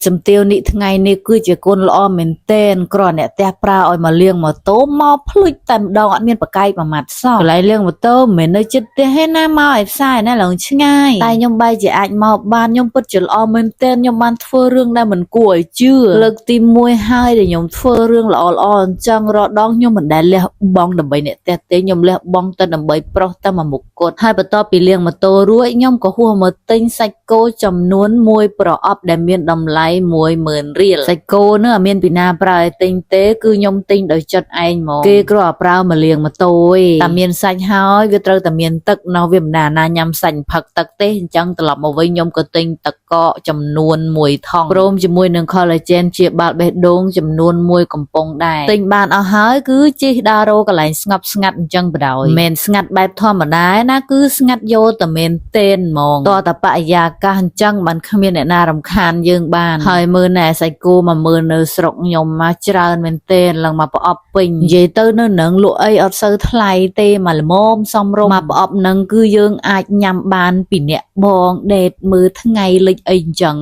ចំទាវនេះថ្ងៃនេះគឺជាកូនល្អមែនទែនគ្រាន់អ្នកផ្ទះប្រើឲ្យមកលាងម៉ូតូមកភ្លុចតែម្ដងអត់មានប្រកែកមួយម៉ាត់សោះកន្លែងលាងម៉ូតូមិនមែននៅជិតផ្ទះទេណាមកឲ្យផ្សារណាឡើងឆ្ងាយតែខ្ញុំបែរជាអាចមកបានខ្ញុំពិតជាល្អមែនទែនខ្ញុំបានធ្វើរឿងដែលមិនគួរឲ្យជឿលើកទី1ហើយដែលខ្ញុំធ្វើរឿងល្អអញ្ចឹងរាល់ដងខ្ញុំមិនដែលលះបង់ដើម្បីអ្នកផ្ទះទេខ្ញុំលះបង់តែដើម្បីប្រុសតែមួយមុខគត់ហើយបន្ទាប់ពីលាងម៉ូតូរួចខ្ញុំក៏ហួសមកទិញសាច់គោចំនួន1ប្រអប់ដែលមានតម្លៃ10000រៀលសាច់គោនោះអត់មានពីណាប្រើឲ្យទិញទេគឺខ្ញុំទិញដោយចិត្តឯងហ្មងគេគ្រាន់តែប្រើមកលាងម៉ូតូឯងតែមានសាច់ហើយវាត្រូវតែមានទឹកណោះវាមិនណាញ៉ាំសាច់ផឹកទឹកទេអញ្ចឹងត្រឡប់មកវិញខ្ញុំក៏ទិញទឹកកកចំនួន1ថង់ព្រមជាមួយនឹង collagen ជាបាល់បេះដូងចំនួន1កំប៉ុងដែរទិញបានអស់ហើយគឺជិះដើររកកន្លែងស្ងប់ស្ងាត់អញ្ចឹងបដ ாய் មិនស្ងាត់បែបធម្មតាណាគឺស្ងាត់យកតែមែនទេនហ្មងតើតបរិយាកាសអញ្ចឹងបានគ្មានអ្នកណារំខានយើងបានហើយមើលណែសាច់គោមកមើលនៅស្រុកខ្ញុំមកច្រើនមែនទេឡើងមកប្រអប់ពេញនិយាយទៅនៅនឹងលក់អីអត់សូវថ្លៃទេមកល្មមសំរុំមកប្រអប់នឹងគឺយើងអាចញ៉ាំបានពីអ្នកបងដេតមើលថ្ងៃលិចអីអញ្ចឹង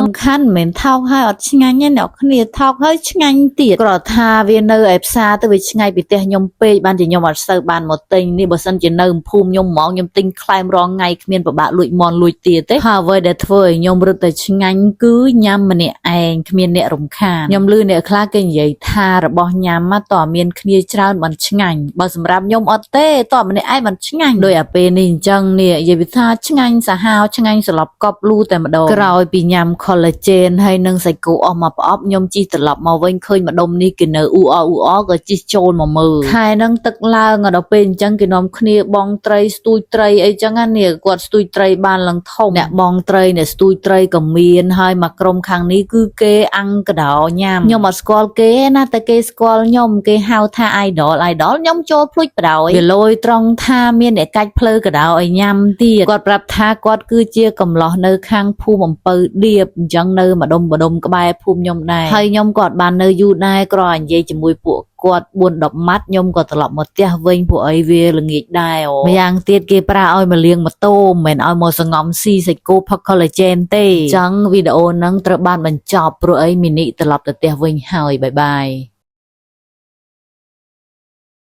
សំខាន់មិនមែនថោកហើយអត់ឆ្ងាញ់ទេអ្នកគ្នាថោកហើយឆ្ងាញ់ទៀតគ្រាន់ថាវានៅឯផ្សារទៅវាឆ្ងាយពីផ្ទះខ្ញុំពេកបានជាខ្ញុំអត់សូវបានមកទិញនេះបើសិនជានៅភូមិខ្ញុំហ្មងខ្ញុំទិញខ្លែមរងថ្ងៃគ្មានពិបាកលួចមន់លួចទាទេហើយអ្វីដែលធ្វើឲ្យខ្ញុំរត់តែឆ្ងាញ់គឺញ៉ាំម្នាក់ឯងគ្មានអ្នករំខានខ្ញុំឮអ្នកខ្លះគេនិយាយថារបស់ញ៉ាំតើមានគ្នាច្រើនមិនឆ្ងាញ់បើសម្រាប់ខ្ញុំអត់ទេតើម្នាក់ឯងមិនឆ្ងាញ់ដោយអាពេលនេះអញ្ចឹងនេះនិយាយវាថាឆ្ងាញ់សាហាវឆ្ងាញ់សន្លប់កប់លូតែម្ដងក្រោយពីញ៉ាំ collagen ហើយនិងសាច់គោអស់មកប្រអប់ខ្ញុំជិះត្រឡប់មកវិញឃើញម្ដុំនេះគេនៅអ៊ូអក៏ជិះចូលមកមើលខែហ្នឹងទឹកឡើងដល់ពេលអញ្ចឹងគេនាំគ្នាបងត្រីស្ទូចត្រីអីចឹងណាគាត់ស្ទូចត្រីបានឡើងធំអ្នកបងត្រីអ្នកស្ទូចត្រីក៏មានហើយមកក្រុមខាងនេះគឺគេអង្គកដោញ៉ាំខ្ញុំអត់ស្គាល់គេណាតែគេស្គាល់ខ្ញុំគេហៅថា idol ខ្ញុំចូលភ្លុចបដ ாய் វាលយត្រង់ថាមានអ្នកកាច់ផ្លូវកដោឲ្យញ៉ាំទៀតគាត់ប្រាប់ថាគាត់គឺជាកំឡោះនៅខាងភូមិអំពៅឌៀបអញ្ចឹងនៅម្ដុំក្បែរភូមិខ្ញុំដែរហើយខ្ញុំក៏អត់បាននៅយូរដែរគ្រាន់តែនិយាយជាមួយពួកគាត់4-10ម៉ាត់ខ្ញុំក៏ត្រឡប់មកផ្ទះវិញពួកអីវាល្ងាចដែរម្យ៉ាងទៀតគេប្រើឲ្យមកលាងម៉ូតូមិនឲ្យមកសងំស៊ីសាច់គោផឹក collagen ទេអញ្ចឹងវីដេអូហ្នឹងត្រូវបានបញ្ចប់ព្រោះអីមីនីត្រឡប់ទៅផ្ទះវិញហើយបាយបាយ